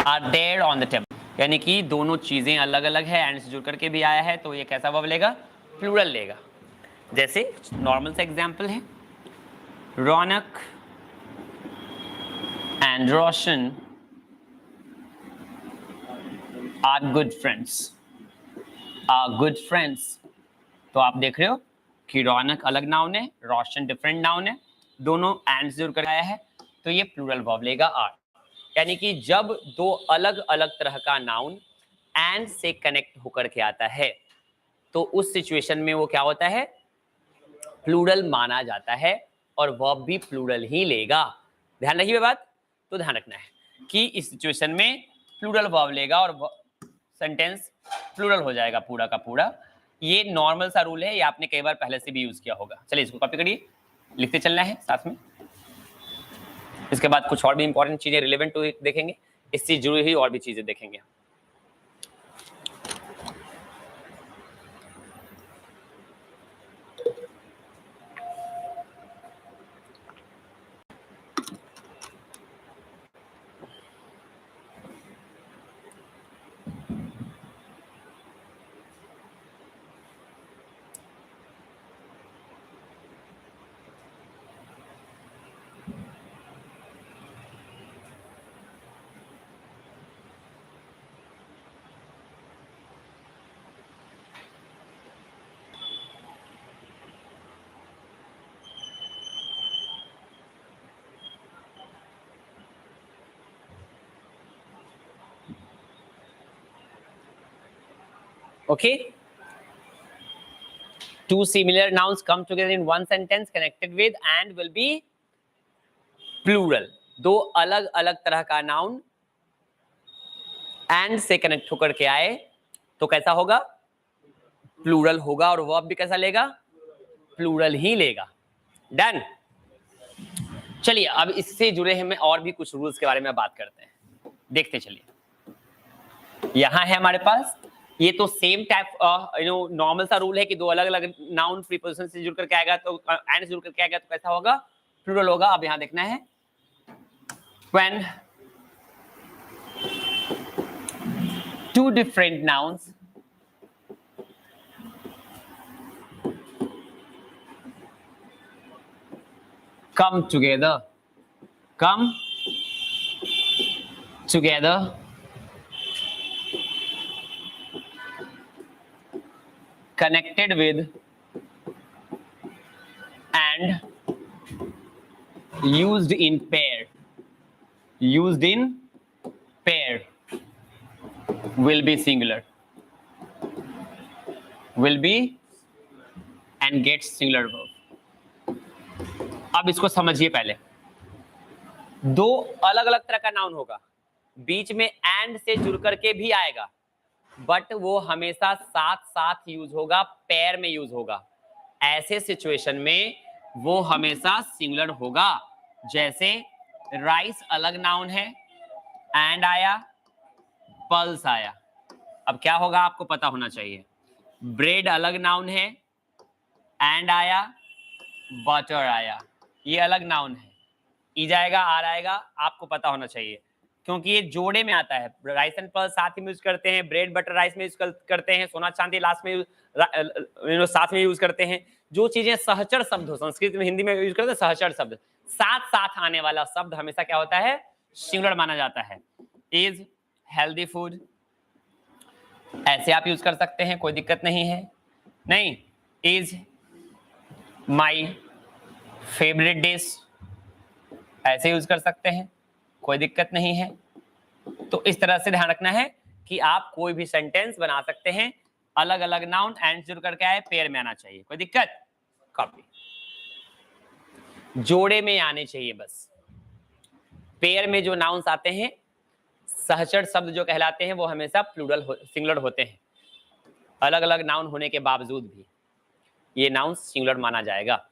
Are there on the table, यानी कि दोनों चीजें अलग अलग है, एंड से जुड़ करके भी आया है, तो ये कैसा वर्ब लेगा? प्लूरल लेगा। जैसे नॉर्मल सा एग्जाम्पल है, Raunak and Roshan are good friends, are good friends. तो आप देख रहे हो कि रौनक अलग नाउन है, रोशन डिफरेंट नाउन है, दोनों एंड से जुड़ कर आया है, तो ये प्लूरल वर्ब लेगा आर। यानी कि जब दो अलग अलग तरह का नाउन एंड से कनेक्ट होकर के आता है, तो उस सिचुएशन में वो क्या होता है? प्लूरल माना जाता है, और वर्ब भी प्लूरल ही लेगा। ध्यान रखिए बात, तो ध्यान रखना है कि इस सिचुएशन में प्लूरल वर्ब लेगा और सेंटेंस प्लूरल हो जाएगा पूरा का पूरा। ये नॉर्मल सा रूल है, ये आपने कई बार पहले से भी यूज किया होगा। चलिए इसको कॉपी करिए, लिखते चलना है साथ में। इसके बाद कुछ और भी इंपॉर्टेंट चीजें रिलेवेंट टू इट देखेंगे, इससे जुड़ी हुई और भी चीजें देखेंगे। Okay, two similar nouns come together in one sentence connected with and will be plural. दो अलग अलग तरह का नाउन एंड से कनेक्ट होकर के आए तो कैसा होगा? प्लूरल होगा, और वर्ब भी कैसा लेगा? प्लूरल ही लेगा। डन। चलिए अब इससे जुड़े हमें और भी कुछ रूल्स के बारे में बात करते हैं, देखते चलिए। यहां है हमारे पास, ये तो सेम टाइप नॉर्मल सा रूल है कि दो अलग अलग नाउन प्रीपोजिशन से जुड़ करके आएगा तो एंड से जुड़ करके आएगा तो कैसा होगा? प्लूरल होगा। अब यहां देखना है, when two different nouns come together connected with and used in pair will be singular, will be and gets singular verb। अब इसको समझिए, पहले दो अलग अलग तरह का नाउन होगा, बीच में एंड से जुड़ करके भी आएगा, बट वो हमेशा साथ साथ यूज होगा, पेयर में यूज होगा। ऐसे सिचुएशन में वो हमेशा सिंगुलर होगा। जैसे राइस अलग नाउन है, एंड आया, पल्स आया। अब क्या होगा आपको पता होना चाहिए। ब्रेड अलग नाउन है, एंड आया, बटर आया। ये अलग नाउन है, ई जाएगा, आर आएगा, आपको पता होना चाहिए, क्योंकि ये जोड़े में आता है। राइस एंड पल्स साथ ही में यूज करते हैं, ब्रेड बटर राइस में यूज करते हैं, सोना चांदी लास्ट में साथ में यूज करते हैं। जो चीजें सहचर शब्द हो, संस्कृत में हिंदी में यूज करते हैं सहचर शब्द, साथ साथ आने वाला शब्द हमेशा क्या होता है? सिंगुलर माना जाता है। इज हेल्दी फूड, ऐसे आप यूज कर सकते हैं, कोई दिक्कत नहीं है। नहीं, इज माई फेवरेट डिश, ऐसे यूज कर सकते हैं, कोई दिक्कत नहीं है। तो इस तरह से ध्यान रखना है कि आप कोई भी सेंटेंस बना सकते हैं, अलग अलग नाउन एंड जुड़ करके आए, पेयर में आना चाहिए, कोई दिक्कत? कॉपी, जोड़े में आने चाहिए बस। पेयर में जो नाउन्स आते हैं, सहचर शब्द जो कहलाते हैं, वो हमेशा प्लूरल सिंगुलर होते हैं। अलग अलग नाउन होने के बावजूद भी ये नाउन सिंगुलर माना जाएगा।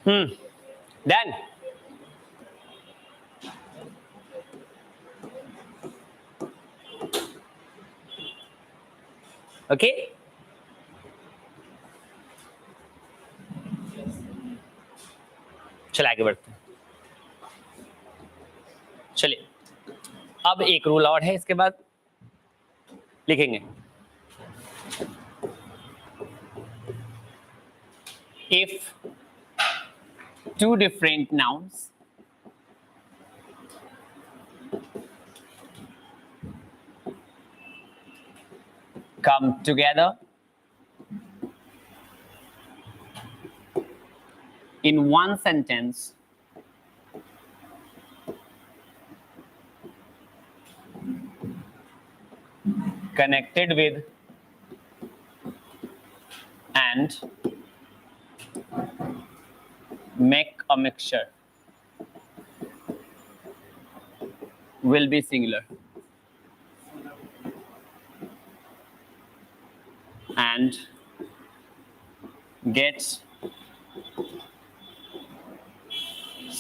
डन। ओके, चलिए आगे बढ़ते हैं। चलिए अब एक रूल और है, इसके बाद लिखेंगे if two different nouns come together in one sentence, connected with and make a mixture, will be singular and gets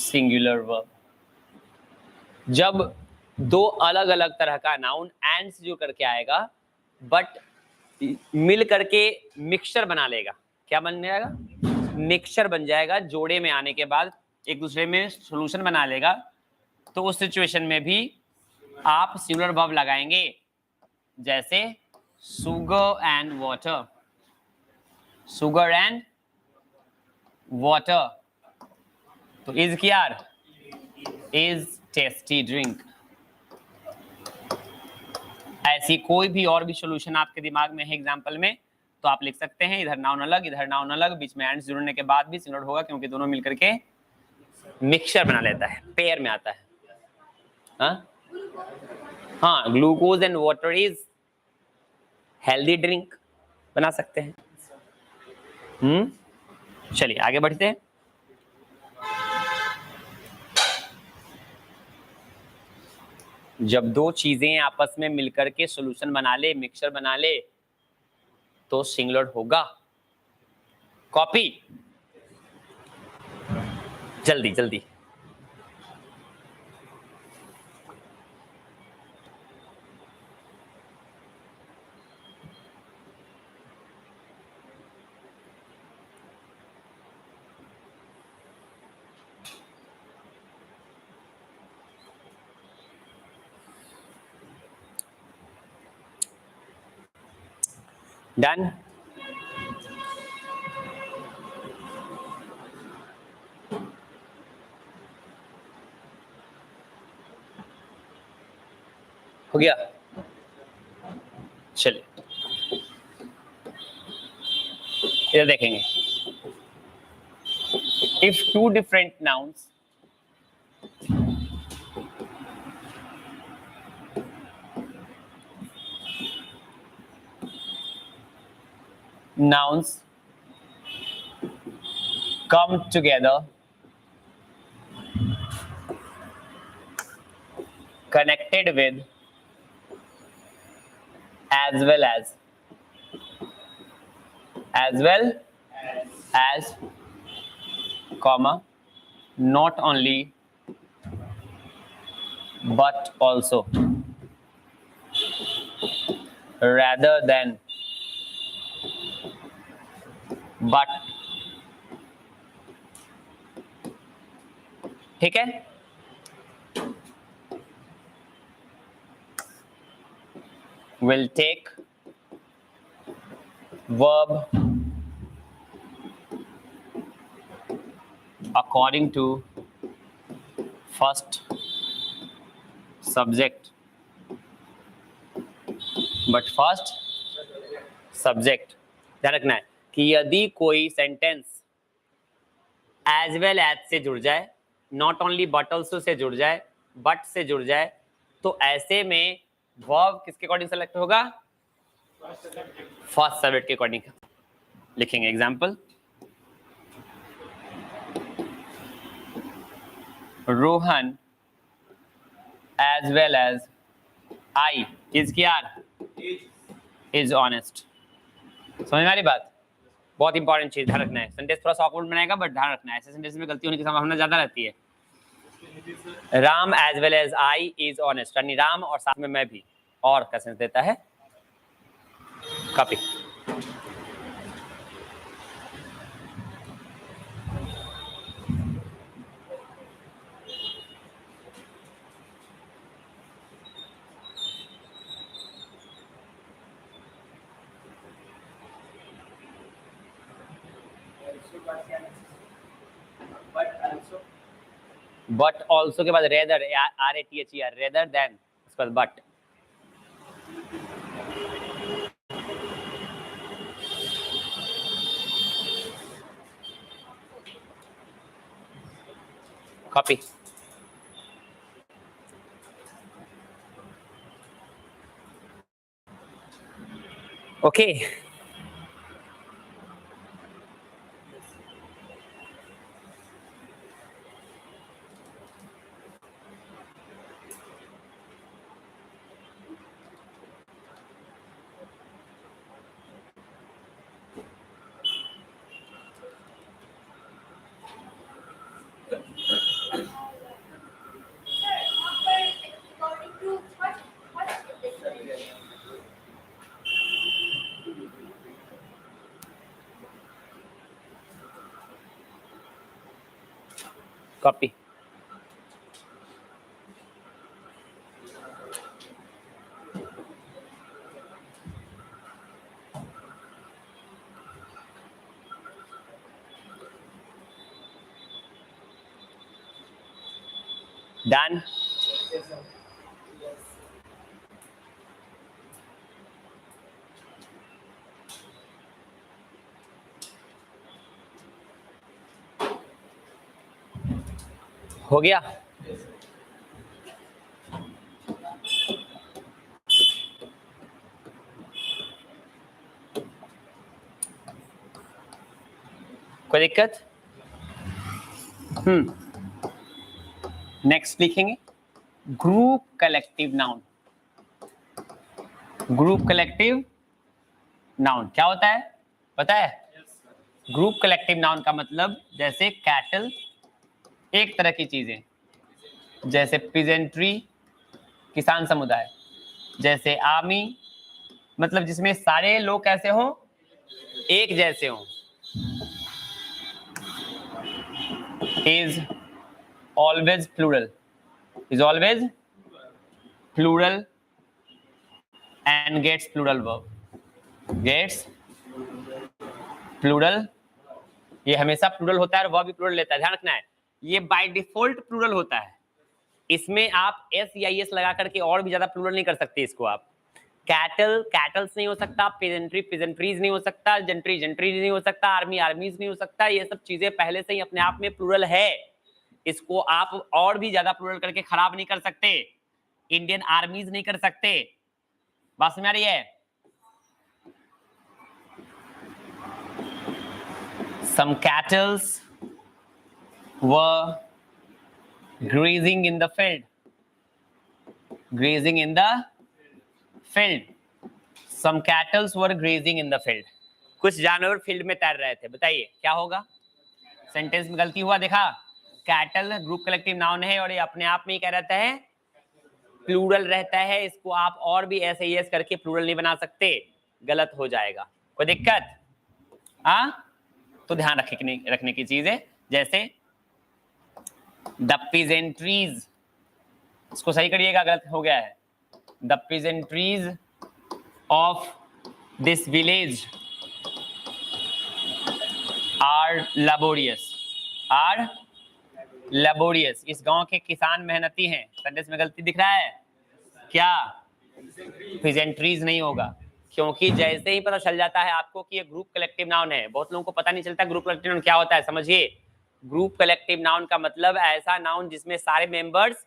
singular verb। जब दो अलग अलग तरह का नाउन एंड से जो करके आएगा बट मिल करके मिक्सचर बना लेगा, क्या बन जाएगा? मिक्सचर बन जाएगा। जोड़े में आने के बाद एक दूसरे में सॉल्यूशन बना लेगा, तो उस सिचुएशन में भी आप सिंगुलर वर्ब लगाएंगे, जैसे sugar and water, sugar and water. तो इज क्या? Is tasty drink. ऐसी कोई भी और भी सॉल्यूशन आपके दिमाग में है एग्जांपल में, तो आप लिख सकते हैं। इधर नाउन अलग, इधर नाउन अलग, बीच में एंड्स जुड़ने के बाद भी सिंगुलर होगा, क्योंकि दोनों मिलकर के मिक्सचर बना लेता है, पेयर में आता है। हाँ, glucose and water is healthy drink बना सकते हैं। चलिए आगे बढ़ते हैं। जब दो चीजें आपस में मिलकर के सॉल्यूशन बना ले, मिक्सचर बना ले, तो सिंगुलर होगा। कॉपी, जल्दी जल्दी। डन। हो गया? चलिए इधर देखेंगे। If two different nouns come together, connected with as well as comma, not only but also, rather than but। ठीक है? will take verb according to first subject, but first subject। ध्यान रखना है कि यदि कोई सेंटेंस एज वेल एज से जुड़ जाए, not only but also say जुड़ जाए, बट से जुड़ जाए, तो ऐसे में वर्ब किसके अकॉर्डिंग सेलेक्ट होगा? फर्स्ट सब्जेक्ट के अकॉर्डिंग। लिखेंगे example, Rohan as well as I is क्या? Is honest. समझ में आ रही बात? बहुत इंपॉर्टेंट चीज ध्यान रखना है। सेंटेंस थोड़ा सा awkward बनाएगा बट ध्यान रखना है, ऐसे सेंटेंस में गलती होने की संभावना ज्यादा रहती है। Ram as well as I is honest, यानी राम और साथ में मैं भी, और का सेंस देता है कॉपी। बट ऑल्सो के बाद रेदर, RATHER, रेदर देन, उसके बाद but. Copy. Okay copy. Done. हो गया। कोई दिक्कत? नेक्स्ट लिखेंगे group collective noun. Group collective noun क्या होता है पता है? ग्रुप कलेक्टिव नाउन का मतलब जैसे कैटल एक तरह की चीजें, जैसे पिजेंट्री किसान समुदाय, जैसे आर्मी मतलब जिसमें सारे लोग कैसे हों, एक जैसे हों, is always plural, is always plural and gets plural verb, gets plural, ये हमेशा प्लूरल होता है और वर्ब भी प्लूरल लेता है, ध्यान रखना है। ये बाय डिफॉल्ट प्लूरल होता है, इसमें आप एस या एस लगा करके और भी ज्यादा प्लूरल नहीं कर सकते इसको आप। कैटल कैटल्स नहीं हो सकता, पेजेंट्री पेजेंट्रीज नहीं हो सकता, जेंट्री जेंट्रीज नहीं हो सकता, आर्मी आर्मीज नहीं हो सकता, ये सब चीजें पहले से ही अपने आप में प्लूरल है, इसको आप और भी ज्यादा प्लूरल करके खराब नहीं कर सकते। इंडियन आर्मीज नहीं कर सकते, बात समझ आ रही है? Some cattles were grazing in the field. Grazing in the field. Some cattles were grazing in the field. कुछ जानवर फील्ड में तैर रहे थे, बताइए क्या होगा? सेंटेंस में गलती हुआ देखा? कैटल ग्रुप कलेक्टिव नाउन है और ये अपने आप में ही क्या रहता है, प्लूरल रहता है, इसको आप और भी ऐसे यस करके प्लूरल नहीं बना सकते, गलत हो जाएगा। कोई दिक्कत? हाँ तो ध्यान रखने की चीज है, जैसे द पिजेंट्रीज, इसको सही करिएगा, गलत हो गया है। The peasantries of this village are laborious, are laborious, इस गांव के किसान मेहनती हैं। सेंटेंस में गलती दिख रहा है क्या? पिजेंट्रीज नहीं होगा, क्योंकि जैसे ही पता चल जाता है आपको कि ये ग्रुप कलेक्टिव नाउन है, बहुत लोगों को पता नहीं चलता ग्रुप कलेक्टिव नाउन क्या होता है। समझिए, ग्रुप कलेक्टिव नाउन का मतलब ऐसा नाउन जिसमें सारे मेंबर्स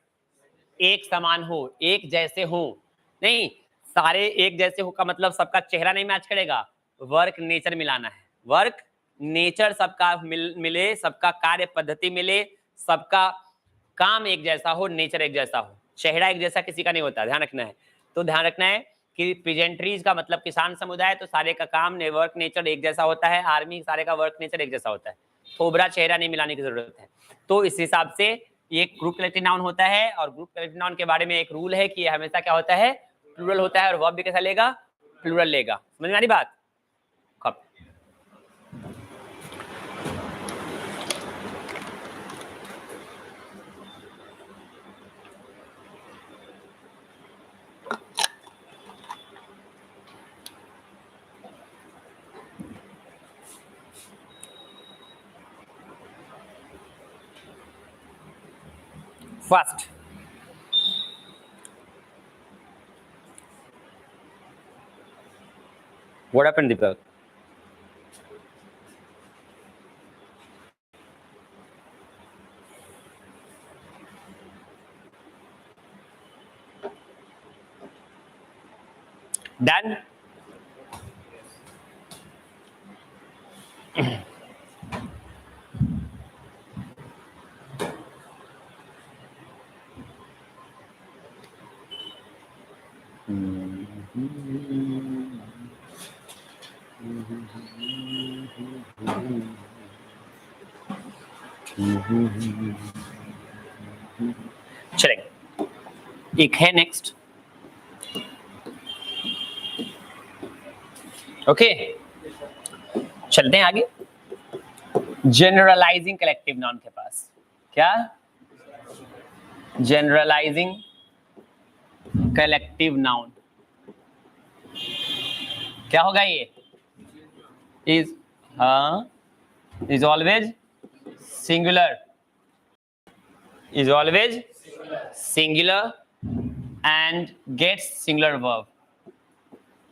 एक समान हो, एक जैसे हो। नहीं, सारे एक जैसे हो का मतलब सबका चेहरा नहीं मैच करेगा, वर्क नेचर मिलाना है, वर्क नेचर सबका मिले, सबका कार्य पद्धति मिले, सबका काम एक जैसा हो, नेचर एक जैसा हो, चेहरा एक जैसा किसी का नहीं होता, ध्यान रखना है। तो ध्यान रखना है कि पीजेंट्रीज का मतलब किसान समुदाय, तो सारे का काम वर्क नेचर एक जैसा होता है। आर्मी सारे का वर्क नेचर एक जैसा होता है, थोबरा चेहरा नहीं मिलाने की जरूरत है। तो इस हिसाब से ये ग्रुप कलेक्टिव नाउन होता है। और ग्रुप कलेक्टिव नाउन के बारे में एक रूल है कि ये हमेशा क्या होता है, प्लूरल होता है, और वर्ब भी कैसा लेगा, प्लूरल लेगा। समझ में आ रही बात? First, what happened, Deepak? Done? चलेंगे, एक है नेक्स्ट। ओके, चलते हैं आगे। जनरलाइजिंग कलेक्टिव नाउन के पास। क्या? जनरलाइजिंग कलेक्टिव नाउन क्या होगा? ये is always singular, is always singular and gets singular verb.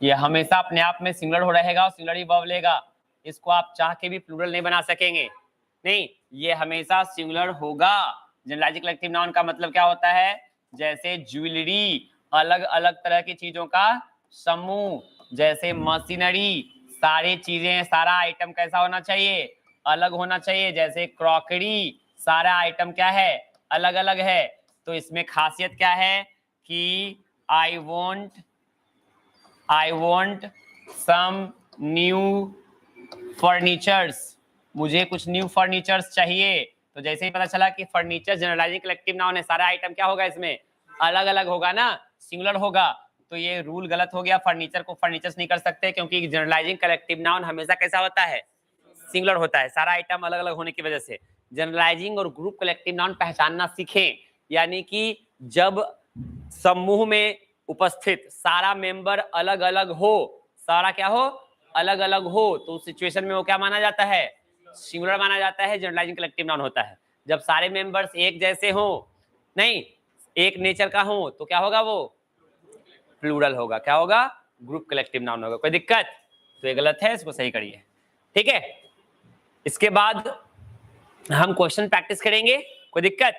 ये हमेशा अपने आप में सिंगुलर हो रहेगा और सिंगुलर ही वर्ब लेगा। इसको आप चाह के भी प्लूरल नहीं बना सकेंगे, नहीं, ये हमेशा सिंगुलर होगा। जनरलाइजिंग कलेक्टिव नाउन का मतलब क्या होता है? जैसे ज्वेलरी, अलग अलग तरह की चीजों का समूह। जैसे मशीनरी, सारी चीजें, सारा आइटम कैसा होना चाहिए? अलग होना चाहिए। जैसे क्रॉकरी, सारा आइटम क्या है? अलग अलग है। तो इसमें खासियत क्या है कि I want some new furnitures, मुझे कुछ न्यू फर्नीचर्स चाहिए। तो जैसे ही पता चला कि फर्नीचर जनरलाइजिंग कलेक्टिव नाउन है, सारा आइटम क्या होगा इसमें? अलग अलग होगा ना, सिंगुलर होगा। तो ये रूल गलत हो गया, फर्नीचर को फर्नीचर्स नहीं कर सकते, क्योंकि जनरलाइजिंग कलेक्टिव नाउन हमेशा कैसा होता है? सिंगुलर होता है, सारा आइटम अलग अलग होने की वजह से। जनरलाइजिंग और ग्रुप कलेक्टिव नाउन पहचानना सीखें, यानी कि जब समूह में उपस्थित सारा मेंबर अलग अलग हो, सारा क्या हो? अलग अलग हो, तो उस सिचुएशन में वो क्या माना जाता है? सिंगुलर माना जाता है, जनरलाइजिंग कलेक्टिव नाउन होता है। जब सारे मेंबर्स एक जैसे हो, नहीं एक नेचर का हो, तो क्या होगा? वो प्लूरल होगा। क्या होगा? ग्रुप कलेक्टिव नाउन होगा। कोई दिक्कत? तो ये गलत है, इसको सही करिए, ठीक है। इसके बाद हम क्वेश्चन प्रैक्टिस करेंगे। कोई दिक्कत?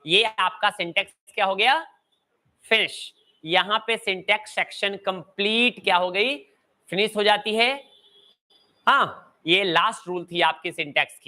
ये आपका सिंटेक्स क्या हो गया? फिनिश। यहां पे सिंटेक्स सेक्शन कंप्लीट क्या हो गई? फिनिश हो जाती है। हाँ, ये लास्ट रूल थी आपकी सिंटेक्स की।